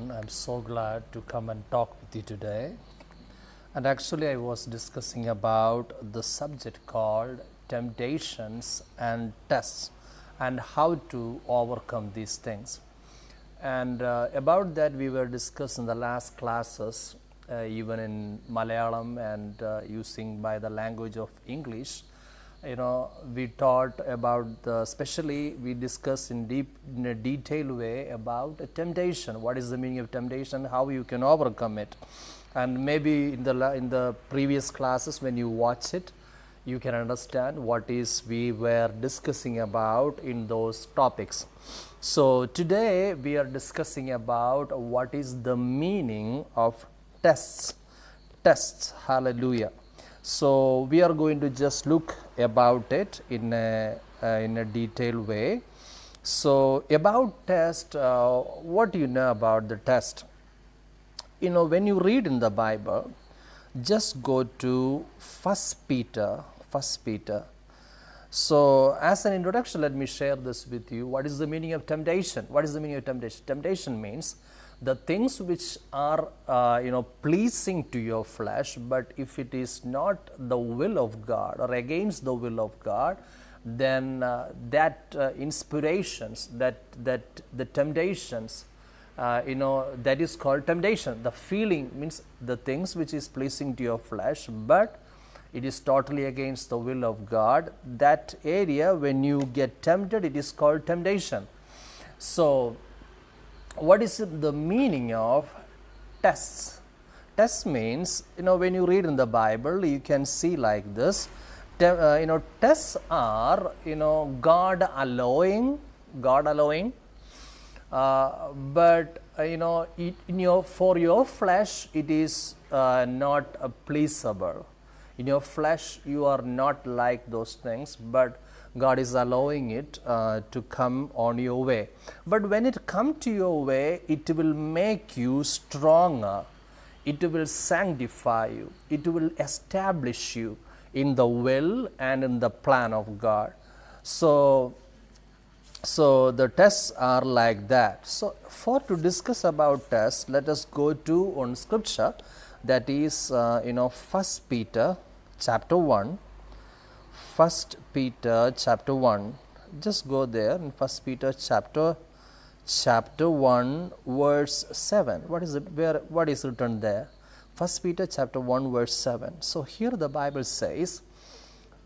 everyone. I'm so glad to come and talk with you today. And actually, I was discussing about the subject called temptations and tests and how to overcome these things. And about that, we were discussing the last classes, even in Malayalam and using by the language of English. We taught about especially we discussed in a detailed way about temptation. What is the meaning of temptation? How you can overcome it, and maybe in the previous classes when you watch it, you can understand what is we were discussing about in those topics. So today we are discussing about what is the meaning of tests. Tests. Hallelujah. So we are going to just look about it in a detailed way. So about test, what do you know about the test? When you read in the Bible, just go to First Peter. So as an introduction, let me share this with you. What is the meaning of temptation? What is the meaning of temptation? Temptation means the things which are pleasing to your flesh, but if it is not the will of God or against the will of God, then inspirations, that the temptations, that is called temptation. The feeling means the things which is pleasing to your flesh, but it is totally against the will of God. That area, when you get tempted, it is called temptation. So what is the meaning of tests? Test means, when you read in the Bible, you can see like this. Tests are, God allowing, but for your flesh it is not pleasable. In your flesh you are not like those things, but God is allowing it to come on your way. But when it comes to your way, it will make you stronger. It will sanctify you. It will establish you in the will and in the plan of God. So the tests are like that. So to discuss about tests, let us go to one scripture, that is First Peter chapter 1. First Peter chapter 1, just go there in First Peter chapter 1 verse 7. What is written there? First Peter chapter 1 verse 7. So here the Bible says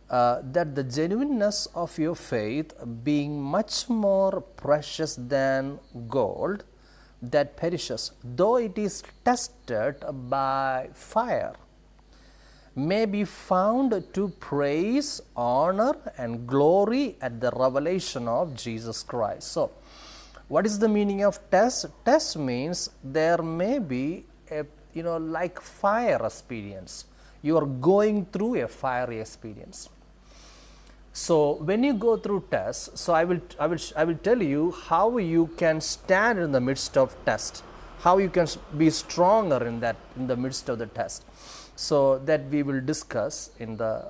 that the genuineness of your faith, being much more precious than gold that perishes, though it is tested by fire, may be found to praise, honor and glory at the revelation of Jesus Christ. So what is the meaning of test? Test means there may be a like fire experience. You are going through a fiery experience. So when you go through tests, so I will tell you how you can stand in the midst of test, how you can be stronger in the midst of the test. So that we will discuss in the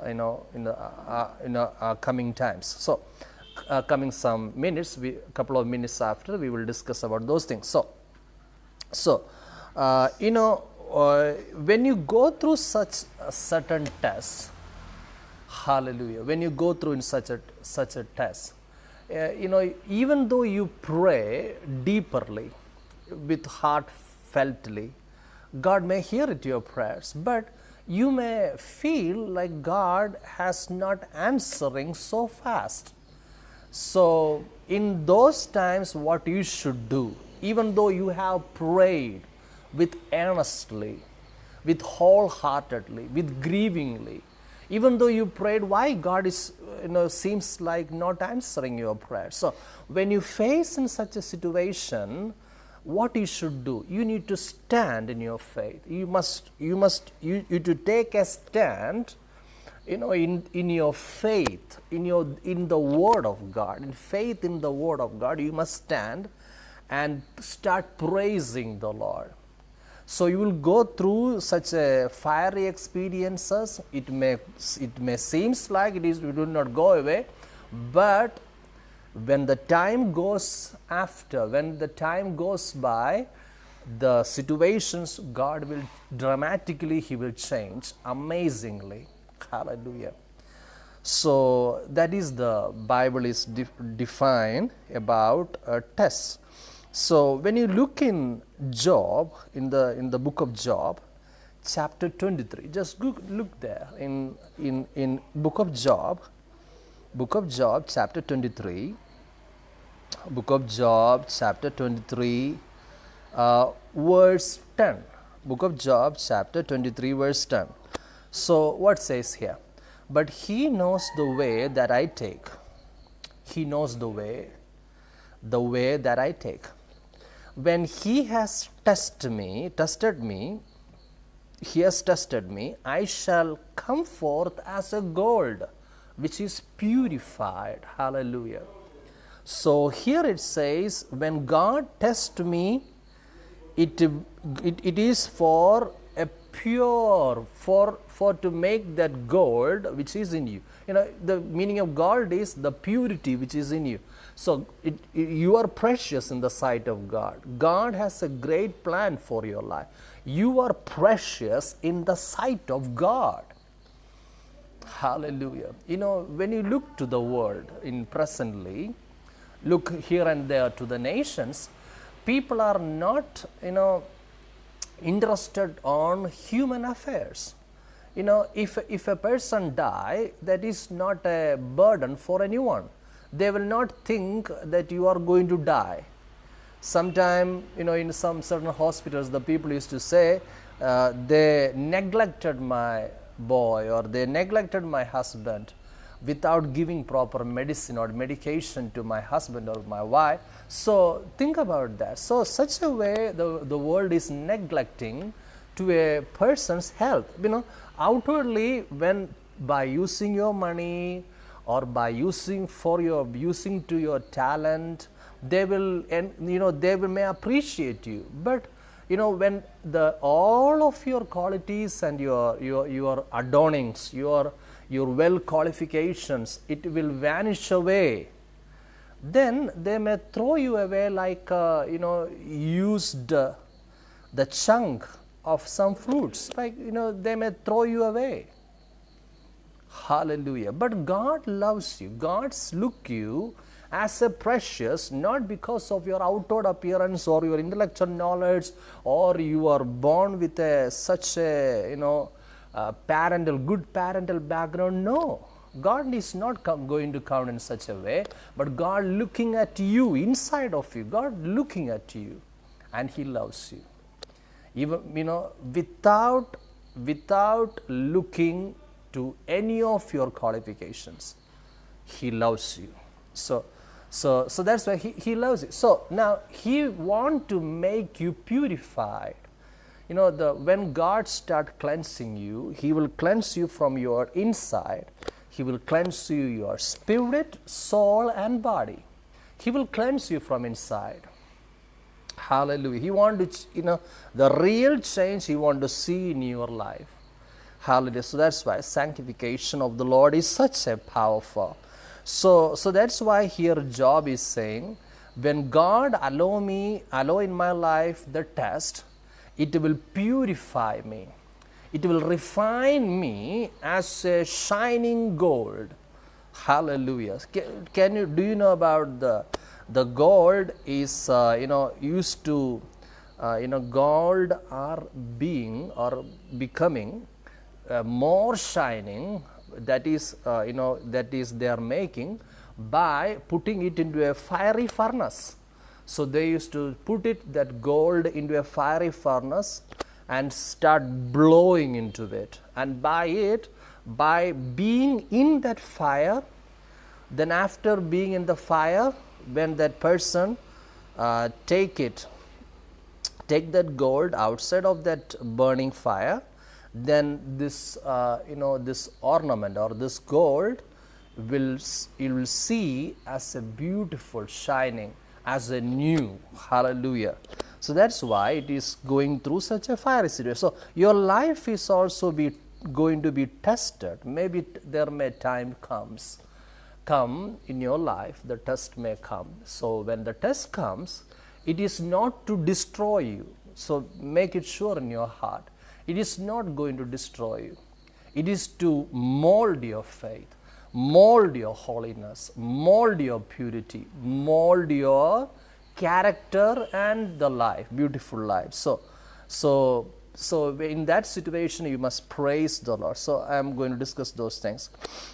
coming times. So coming some minutes, couple of minutes after, we will discuss about those things. So when you go through such a certain test, hallelujah, when you go through in such a test, even though you pray deeperly, with heartfeltly, God may hear it your prayers, but you may feel like God has not answering so fast. So in those times, what you should do, even though you have prayed with earnestly, with wholeheartedly, with grievingly, even though you prayed, why God is seems like not answering your prayer. So when you face in such a situation, what you should do, you need to stand in your faith. You to take a stand, in your faith, in the Word of God, in faith in the Word of God. You must stand and start praising the Lord. So you will go through such a fiery experiences. It may seems like it will not go away, but when the time goes by, the situations God will dramatically, He will change amazingly. Hallelujah. So that is the Bible is defined about tests. So when you look in Job, in the book of Job, chapter 23, just look there in book of Job, chapter 23, book of Job, chapter 23, verse 10. Book of Job, chapter 23, verse 10. So what says here? But He knows the way that I take. He knows the way that I take. When He has tested me, He has tested me, I shall come forth as a gold, which is purified. Hallelujah. So here it says, when God tests me, it is for a pure, for to make that gold which is in you. You know, the meaning of gold is the purity which is in you. So you are precious in the sight of God. God has a great plan for your life. You are precious in the sight of God. Hallelujah. You know, when you look to the world in presently, look here and there to the nations, people are not, interested on human affairs. You know, if a person die, that is not a burden for anyone. They will not think that you are going to die. Sometime, in some certain hospitals, the people used to say, they neglected my boy or they neglected my husband without giving proper medicine or medication to my husband or my wife. So think about that. So such a way the world is neglecting to a person's health. Outwardly, when by using your money or by using to your talent, they will, and they may appreciate you. But when all of your qualities and your adornings, your well qualifications, it will vanish away, then they may throw you away like used the chunk of some fruits, like they may throw you away. Hallelujah. But God loves you. God's look you as a precious, not because of your outward appearance or your intellectual knowledge, or you are born with such a good parental background. No, God is not going to count in such a way, but God looking at you, inside of you, God looking at you, and He loves you. Even without looking to any of your qualifications, He loves you. So that's why he loves you. So now He want to make you purified. When God start cleansing you, He will cleanse you from your inside. He will cleanse you your spirit, soul, and body. He will cleanse you from inside. Hallelujah. He want to, the real change He want to see in your life. Hallelujah. So that's why sanctification of the Lord is such a powerful. So that's why here Job is saying, when God allow in my life the test, it will purify me. It will refine me as a shining gold. Hallelujah. Do you know about the gold is, used to, gold are being or becoming more shining. That is they are making by putting it into a fiery furnace. So they used to put that gold into a fiery furnace and start blowing into it. And by being in that fire, then after being in the fire, when that person take that gold outside of that burning fire, then this this ornament or this gold you will see as a beautiful shining, as a new. Hallelujah. So that's why it is going through such a fiery situation. So your life is also going to be tested. Maybe there may come in your life, the test may come. So when the test comes, it is not to destroy you. So make it sure in your heart. It is not going to destroy you. It is to mold your faith, mold your holiness, mold your purity, mold your character and the life, beautiful life. So in that situation, you must praise the Lord. So I am going to discuss those things.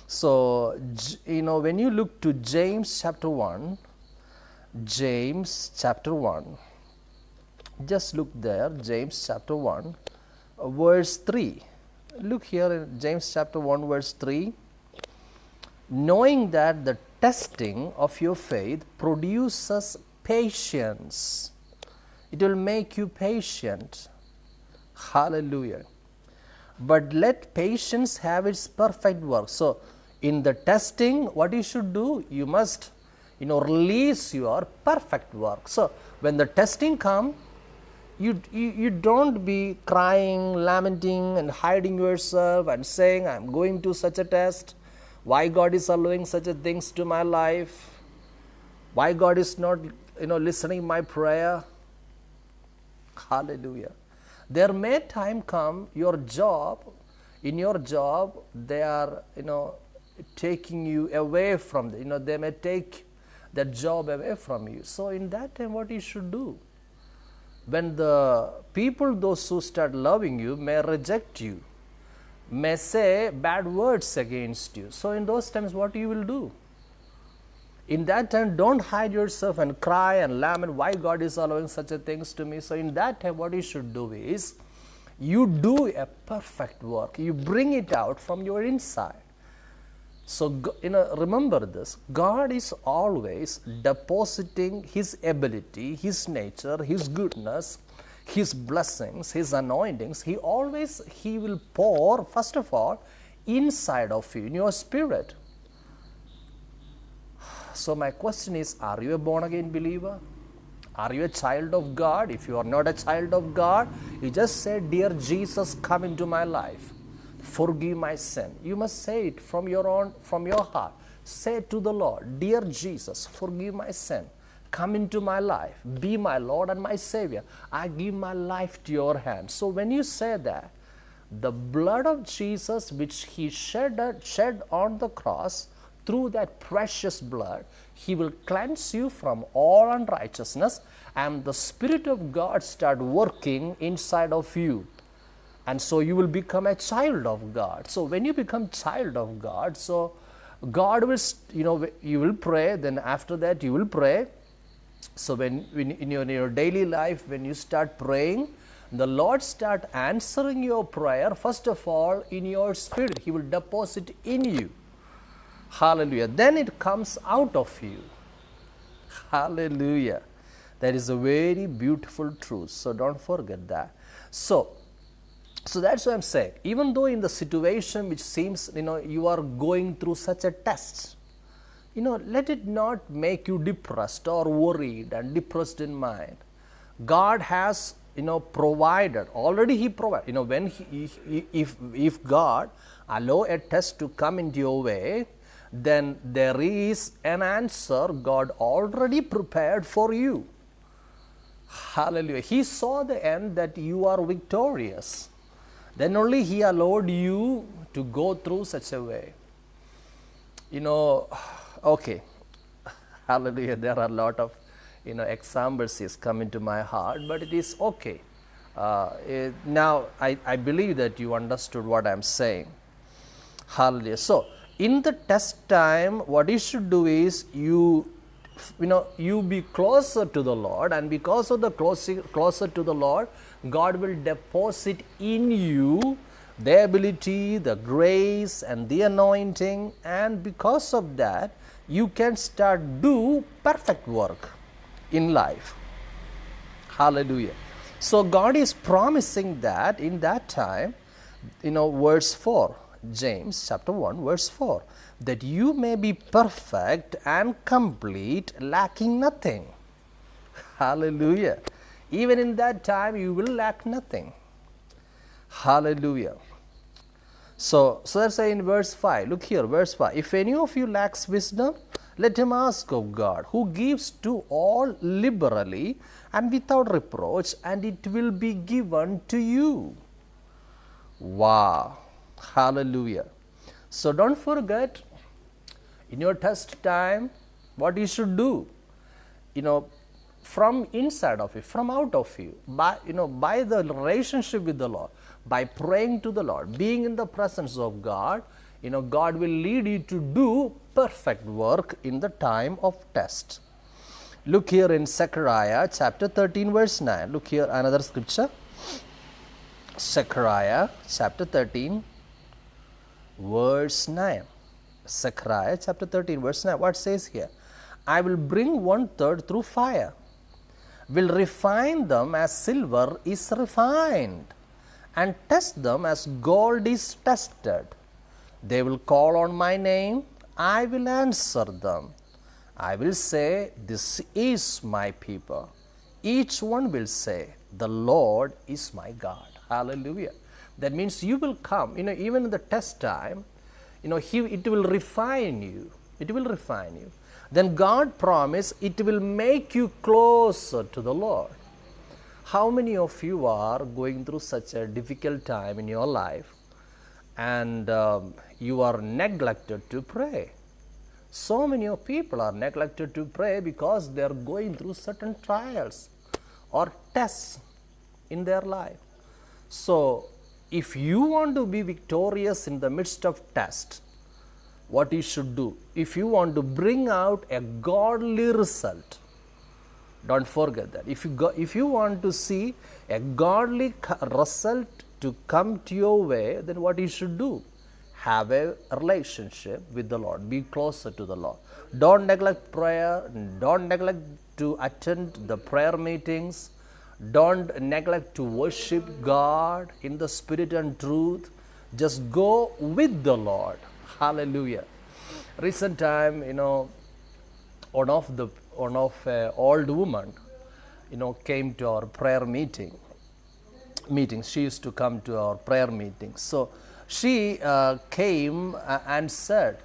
So, when you look to James chapter 1, just look there, James chapter 1, verse 3. Look here in James chapter 1, verse 3. Knowing that the testing of your faith produces patience. It will make you patient. Hallelujah. But let patience have its perfect work. So, in the testing, what you should do? You must, release your perfect work. So, when the testing comes, you don't be crying, lamenting and hiding yourself and saying, I'm going to such a test. Why God is allowing such a things to my life? Why God is not, listening my prayer? Hallelujah. There may time come, in your job, they are, taking you away from, they may take that job away from you. So in that time, what you should do? When the people, those who start loving you, may reject you, may say bad words against you. So in those times, what you will do? In that time, don't hide yourself and cry and lament, why God is allowing such a things to me. So in that time, what you should do is, you do a perfect work. You bring it out from your inside. So, remember this, God is always depositing His ability, His nature, His goodness, His blessings, His anointings. He will pour, first of all, inside of you, in your spirit. So my question is, are you a born again believer? Are you a child of God? If you are not a child of God, you just say, Dear Jesus, come into my life. Forgive my sin. You must say it from your heart. Say to the Lord, Dear Jesus, forgive my sin. Come into my life. Be my Lord and my Savior. I give my life to your hands. So when you say that, the blood of Jesus which He shed on the cross, through that precious blood, He will cleanse you from all unrighteousness, and the Spirit of God start working inside of you. And so you will become a child of God. So when you become child of God, so God will, you will pray, then after that you will pray. So when in your daily life, when you start praying, the Lord start answering your prayer, first of all, in your spirit. He will deposit in you. Hallelujah. Then it comes out of you. Hallelujah. That is a very beautiful truth. So don't forget that. So that's what I'm saying. Even though in the situation which seems, you are going through such a test, let it not make you depressed or worried and depressed in mind. God has, provided, already He provided, when if God allow a test to come into your way, then there is an answer God already prepared for you. Hallelujah. He saw the end that you are victorious. Then only He allowed you to go through such a way. Okay. Hallelujah. There are a lot of, examples is coming to my heart, but it is okay. Now, I believe that you understood what I am saying. Hallelujah. So, in the test time, what you should do is you be closer to the Lord, and because of the closer to the Lord, God will deposit in you the ability, the grace and the anointing, and because of that, you can start do perfect work in life. Hallelujah. So God is promising that in that time, verse 4, James chapter 1 verse 4, that you may be perfect and complete, lacking nothing. Hallelujah. Even in that time you will lack nothing. Hallelujah. So that's in verse 5. Look here, verse 5. If any of you lacks wisdom, Let him ask of God, who gives to all liberally and without reproach, and it will be given to you. Wow. Hallelujah. So don't forget, in your test time, what you should do, from inside of you, from out of you, by the relationship with the Lord, by praying to the Lord, being in the presence of God, God will lead you to do perfect work in the time of test. Look here in Zechariah chapter 13 verse 9. Look here another scripture. Zechariah chapter 13 verse 9. Zechariah chapter 13 verse 9. What says here? I will bring 1/3 through fire, will refine them as silver is refined, and test them as gold is tested. They will call on my name, I will answer them. I will say, this is my people. Each one will say, the Lord is my God. Hallelujah. That means you will come, even in the test time, it will refine you. It will refine you. Then God promised it will make you closer to the Lord. How many of you are going through such a difficult time in your life and you are neglected to pray? So many of people are neglected to pray because they are going through certain trials or tests in their life. So, if you want to be victorious in the midst of test, what you should do, if you want to bring out a godly result, don't forget that. If you want to see a godly result to come to your way, then what you should do? Have a relationship with the Lord. Be closer to the Lord. Don't neglect prayer. Don't neglect to attend the prayer meetings. Don't neglect to worship God in the spirit and truth. Just go with the Lord. Hallelujah. Recent time, one of old woman, came to our prayer meetings. She used to come to our prayer meetings. So she came and said,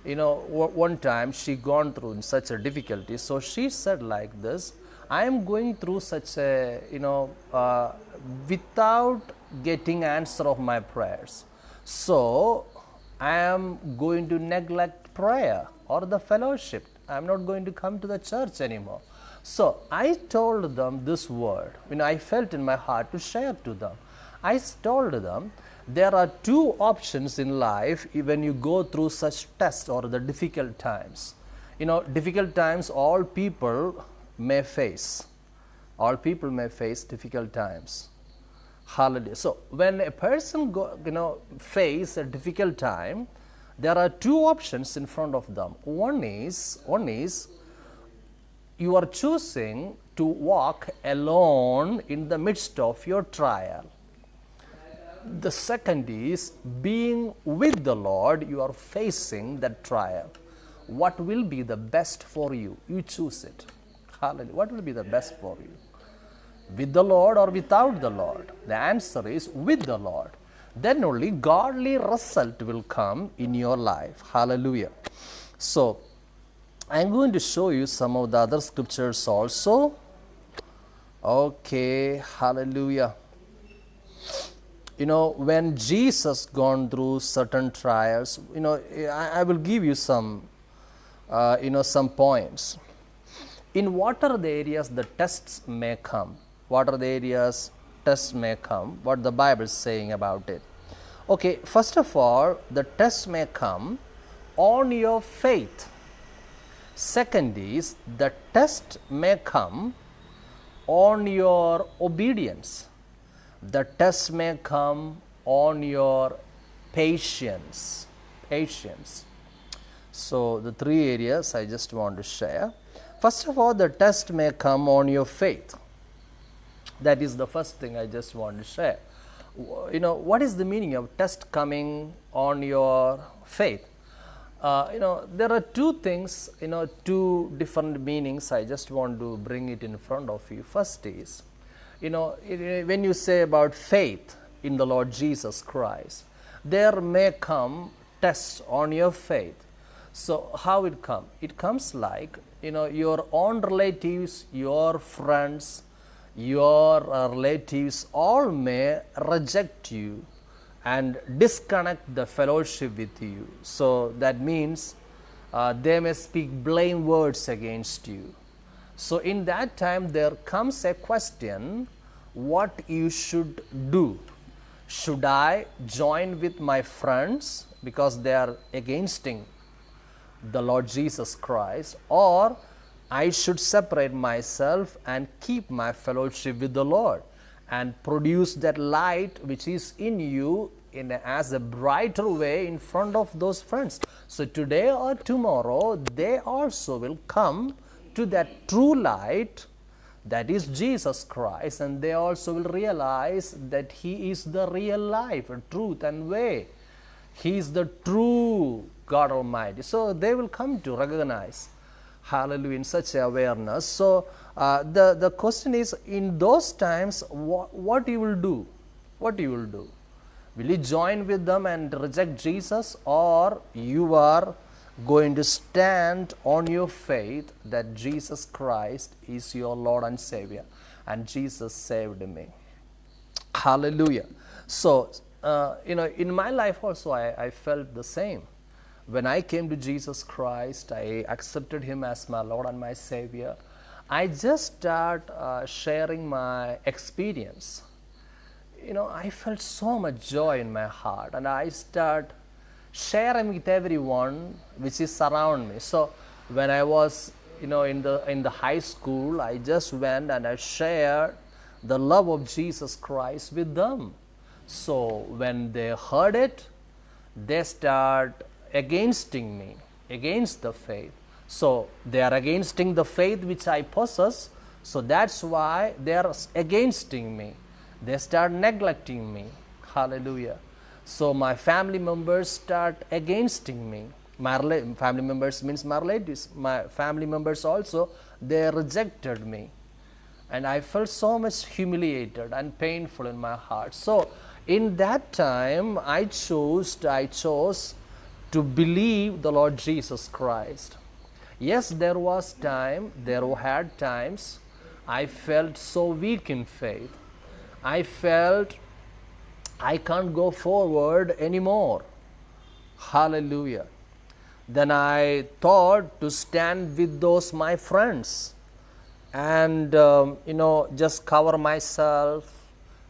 one time she gone through such a difficulty. So she said like this, I am going through such a, without getting answer of my prayers. So I am going to neglect prayer or the fellowship. I am not going to come to the church anymore. So I told them this word. I felt in my heart to share to them. I told them, there are two options in life when you go through such tests or the difficult times. Difficult times all people may face. All people may face difficult times. Hallelujah. So when a person face a difficult time, there are two options in front of them. One is you are choosing to walk alone in the midst of your trial. The second is being with the Lord, you are facing that trial. What will be the best for you? You choose it. Hallelujah. What will be the best for you? With the Lord or without the Lord? The answer is with the Lord. Then only godly result will come in your life. Hallelujah. So, I am going to show you some of the other scriptures also. Okay, hallelujah. When Jesus gone through certain trials, I will give you some, some points. In what are the areas the tests may come? What are the areas tests may come? What the Bible is saying about it? Okay, first of all, the test may come on your faith. Second is, the test may come on your obedience. The test may come on your patience. So, the three areas I just want to share. First of all, the test may come on your faith. That is the first thing I just want to share. What is the meaning of test coming on your faith? There are two things, two different meanings. I just want to bring it in front of you. First is, when you say about faith in the Lord Jesus Christ, there may come tests on your faith. So how it come? It comes like, your own relatives, your friends, your relatives all may reject you and disconnect the fellowship with you. So that means they may speak blame words against you. So in that time there comes a question, what you should do. Should I join with my friends because they are against the Lord Jesus Christ, or I should separate myself and keep my fellowship with the Lord and produce that light which is in you as a brighter way in front of those friends. So today or tomorrow they also will come to that true light, that is Jesus Christ, and they also will realize that He is the real life, truth and way. He is the true God Almighty. So they will come to recognize, hallelujah, in such awareness. So the question is, in those times, what you will do? What you will do? Will you join with them and reject Jesus, or you are going to stand on your faith that Jesus Christ is your Lord and Savior, and Jesus saved me? Hallelujah. So, in my life also I felt the same. When I came to Jesus Christ, I accepted Him as my Lord and my Savior. I just start sharing my experience. I felt so much joy in my heart, and I start sharing with everyone which is around me. So when I was in the high school, I just went and I shared the love of Jesus Christ with them. So when they heard it, they start against me, against the faith. So they are against the faith which I possess. So that's why they are against me. They start neglecting me. Hallelujah. So my family members start against me. My family members means my relatives. My family members also, they rejected me. And I felt so much humiliated and painful in my heart. So in that time, I chose to believe the Lord Jesus Christ. Yes, there had times I felt so weak in faith. I felt I can't go forward anymore. Hallelujah. Then I thought to stand with those my friends and just cover myself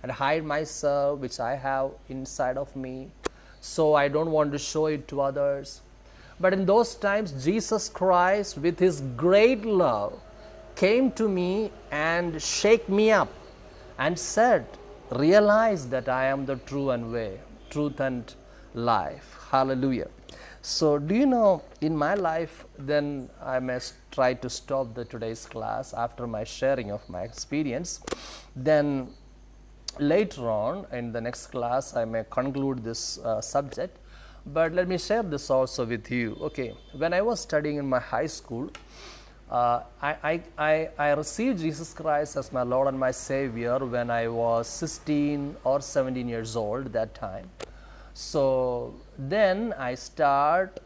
and hide myself which I have inside of me, so I don't want to show it to others. But in those times, Jesus Christ with His great love came to me and shake me up and said, realize that I am the true and way, truth and life. Hallelujah. So do you know, in my life, then I must try to stop today's class after my sharing of my experience. Then later on in the next class I may conclude this subject, but let me share this also with you. Okay, when I was studying in my high school, I received Jesus Christ as my Lord and my Savior when I was 16 or 17 years old that time. So then I start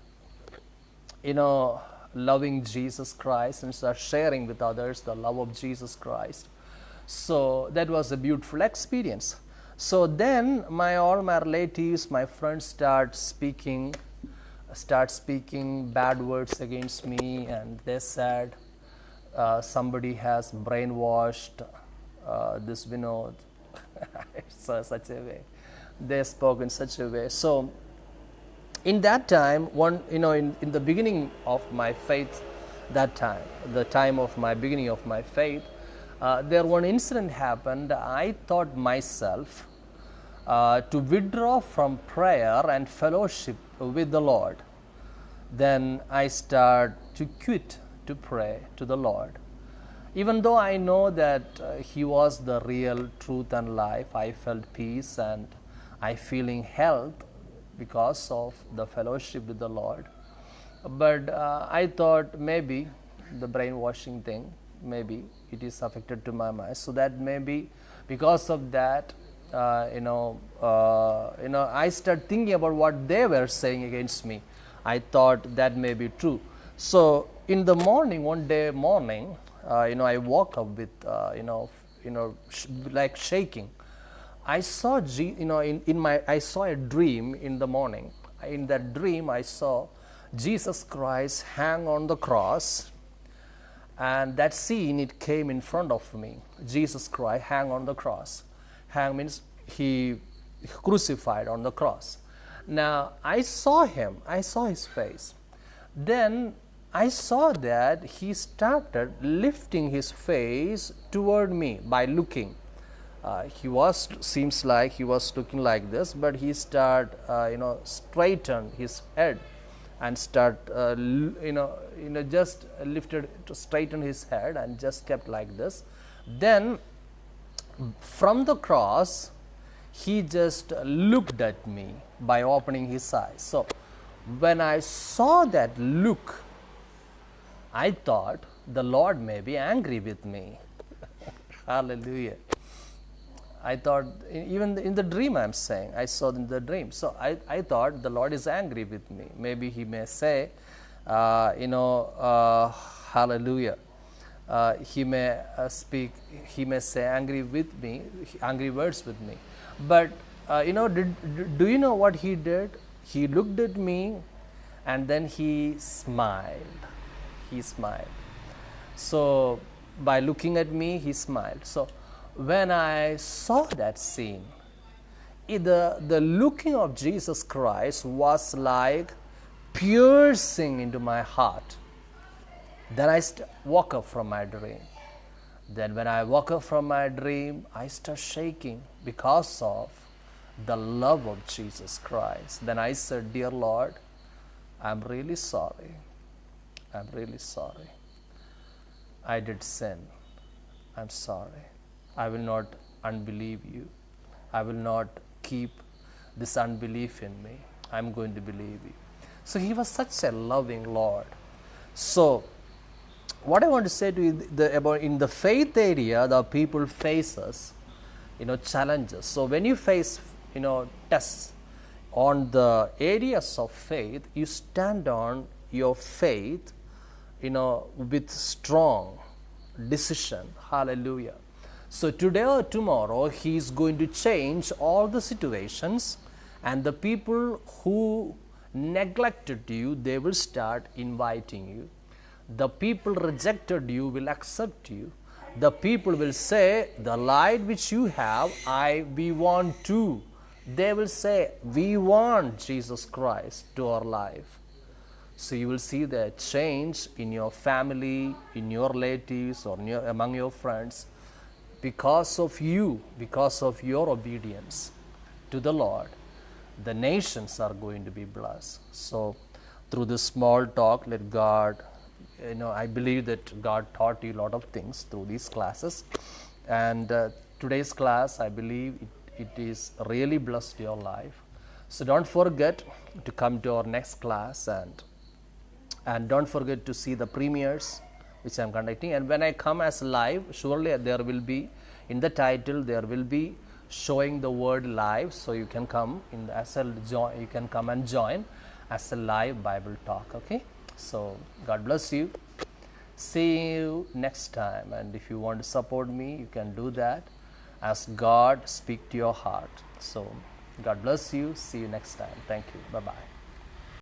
loving Jesus Christ and start sharing with others the love of Jesus Christ. So that was a beautiful experience. So then all my relatives, my friends start speaking bad words against me, and they said somebody has brainwashed this Vinod. So such a way they spoke in such a way. So in that time, in the beginning of my faith, that time, the time of my beginning of my faith, there one incident happened. I thought myself to withdraw from prayer and fellowship with the Lord. Then I start to quit to pray to the Lord. Even though I know that He was the real truth and life, I felt peace and I feeling health because of the fellowship with the Lord. But I thought maybe the brainwashing thing, maybe it is affected to my mind. So that maybe because of that, I start thinking about what they were saying against me. I thought that may be true. So in the morning, one day morning, I woke up with like shaking. I saw I saw a dream in the morning. In that dream, I saw Jesus Christ hang on the cross, and that scene, it came in front of me. Jesus Christ hang on the cross. Hang means he crucified on the cross. Now I saw him, I saw his face. Then I saw that he started lifting his face toward me by looking. Seems like he was looking like this, but he straighten his head and just lifted to straighten his head and just kept like this. Then from the cross, he just looked at me by opening his eyes. So when I saw that look, I thought the Lord may be angry with me. Hallelujah. I thought, even in the dream I am saying, I saw in the dream. So I thought the Lord is angry with me. Maybe he may say, hallelujah. He may speak, he may say angry words with me. But, do you know what he did? He looked at me and then he smiled. He smiled. So by looking at me, he smiled. So when I saw that scene, the looking of Jesus Christ was like piercing into my heart. Then I woke up from my dream. Then when I woke up from my dream, I started shaking because of the love of Jesus Christ. Then I said, Dear Lord, I'm really sorry. I'm really sorry. I did sin. I'm sorry. I will not unbelieve you. I will not keep this unbelief in me. I'm going to believe you. So he was such a loving Lord. So what I want to say to you about in the faith area, the people faces, challenges. So when you face, tests on the areas of faith, you stand on your faith, with strong decision. Hallelujah. So today or tomorrow, he is going to change all the situations, and the people who neglected you, they will start inviting you. The people rejected you will accept you. The people will say, the light which you have, we want too. They will say, we want Jesus Christ to our life. So you will see the change in your family, in your relatives, or among your friends. Because of you, because of your obedience to the Lord, the nations are going to be blessed. So through this small talk, let God, I believe that God taught you a lot of things through these classes. And today's class, I believe it is really blessed your life. So don't forget to come to our next class, and don't forget to see the premieres which I am conducting. And when I come as live, surely there will be, in the title, there will be showing the word live. So you can come you can come and join as a live Bible talk. Okay. So God bless you. See you next time. And if you want to support me, you can do that as God speak to your heart. So God bless you. See you next time. Thank you. Bye-bye.